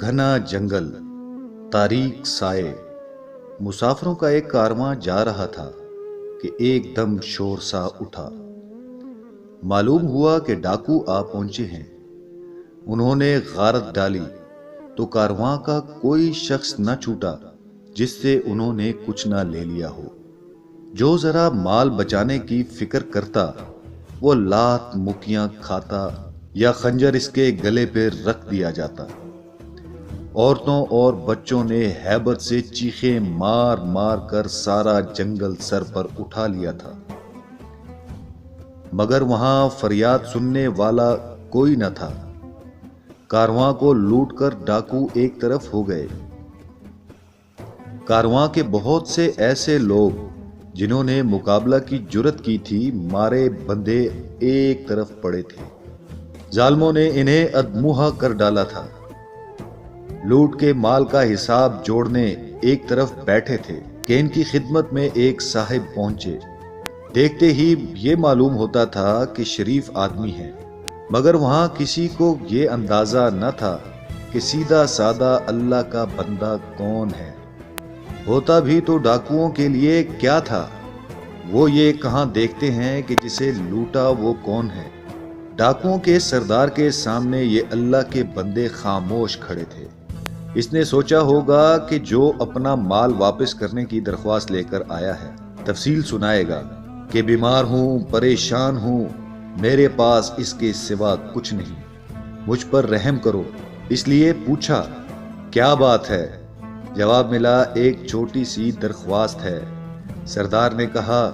घना जंगल, तारीक साए। मुसाफिरों का एक कारवां जा रहा था कि एकदम शोर सा उठा। मालूम हुआ कि डाकू आ पहुंचे हैं। उन्होंने गारत डाली तो कारवां का कोई शख्स न छूटा जिससे उन्होंने कुछ ना ले लिया हो। जो जरा माल बचाने की फिक्र करता वो लात मुकियां खाता या खंजर इसके गले पे रख दिया जाता। औरतों और बच्चों ने हैबत से चीखें मार मार कर सारा जंगल सर पर उठा लिया था, मगर वहां फरियाद सुनने वाला कोई न था। कारवां को लूटकर डाकू एक तरफ हो गए। कारवां के बहुत से ऐसे लोग जिन्होंने मुकाबला की जुर्रत की थी, मारे बंधे एक तरफ पड़े थे। जालिमों ने इन्हें अधमुहा कर डाला था। लूट के माल का हिसाब जोड़ने एक तरफ बैठे थे कि इनकी खिदमत में एक साहिब पहुंचे। देखते ही ये मालूम होता था कि शरीफ आदमी है, मगर वहां किसी को ये अंदाजा न था कि सीधा सादा अल्लाह का बंदा कौन है। होता भी तो डाकुओं के लिए क्या था, वो ये कहां देखते हैं कि जिसे लूटा वो कौन है। डाकुओं के सरदार के सामने ये अल्लाह के बंदे खामोश खड़े थे। इसने सोचा होगा कि जो अपना माल वापस करने की दरख्वास्त लेकर आया है तफसील सुनाएगा कि बीमार हूं, परेशान हूं, मेरे पास इसके सिवा कुछ नहीं, मुझ पर रहम करो। इसलिए पूछा क्या बात है। जवाब मिला एक छोटी सी दरख्वास्त है। सरदार ने कहा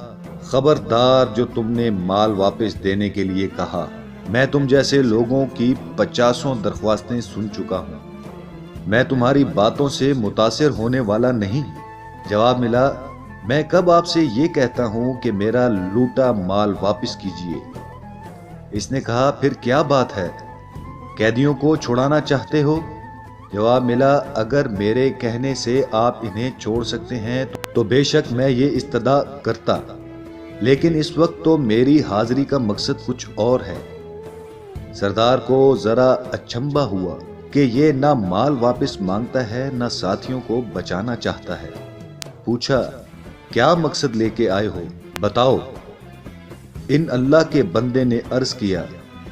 खबरदार, जो तुमने माल वापस देने के लिए कहा, मैं तुम जैसे लोगों की 50 दरख्वास्तें सुन चुका हूं, मैं तुम्हारी बातों से मुतासिर होने वाला नहीं। जवाब मिला मैं कब आपसे ये कहता हूं कि मेरा लूटा माल वापस कीजिए। इसने कहा फिर क्या बात है, कैदियों को छुड़ाना चाहते हो। जवाब मिला अगर मेरे कहने से आप इन्हें छोड़ सकते हैं तो बेशक मैं ये इस्तदा करता, लेकिन इस वक्त तो मेरी हाजिरी का मकसद कुछ और है। सरदार को जरा अचंभा हुआ कि ये ना माल वापस मांगता है ना साथियों को बचाना चाहता है। पूछा क्या मकसद लेके आए हो, बताओ। इन अल्लाह के बंदे ने अर्ज किया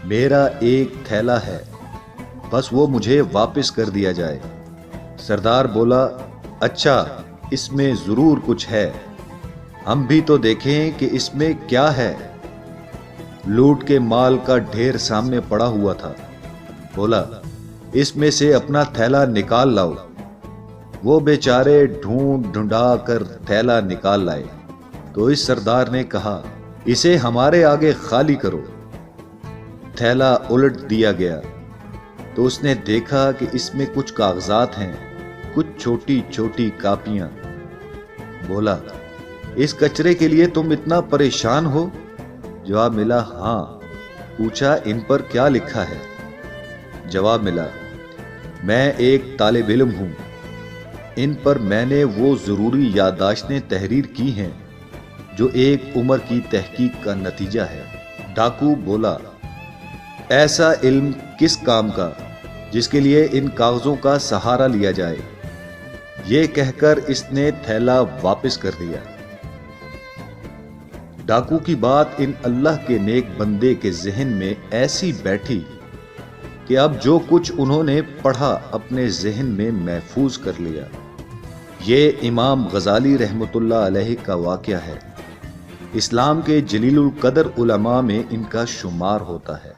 मेरा एक थैला है, बस वो मुझे वापस कर दिया जाए। सरदार बोला अच्छा, इसमें जरूर कुछ है, हम भी तो देखें कि इसमें क्या है। लूट के माल का ढेर सामने पड़ा हुआ था। बोला इसमें से अपना थैला निकाल लाओ। वो बेचारे ढूंढ ढूंढा कर थैला निकाल लाए तो इस सरदार ने कहा इसे हमारे आगे खाली करो। थैला उलट दिया गया तो उसने देखा कि इसमें कुछ कागजात हैं, कुछ छोटी छोटी कापियां। बोला इस कचरे के लिए तुम इतना परेशान हो। जवाब मिला हाँ। पूछा इन पर क्या लिखा है। जवाब मिला मैं एक तालिब इल्म हूं, इन पर मैंने वो जरूरी याददाश्तें तहरीर की हैं जो एक उम्र की तहकीक का नतीजा है। डाकू बोला ऐसा इल्म किस काम का जिसके लिए इन कागजों का सहारा लिया जाए। ये कहकर इसने थैला वापस कर दिया। डाकू की बात इन अल्लाह के नेक बंदे के जहन में ऐसी बैठी कि अब जो कुछ उन्होंने पढ़ा अपने जहन में महफूज कर लिया। ये इमाम गजाली रहमतुल्लाह अलैहि का वाक़या है। इस्लाम के जलीलुल कदर उलमा में इनका शुमार होता है।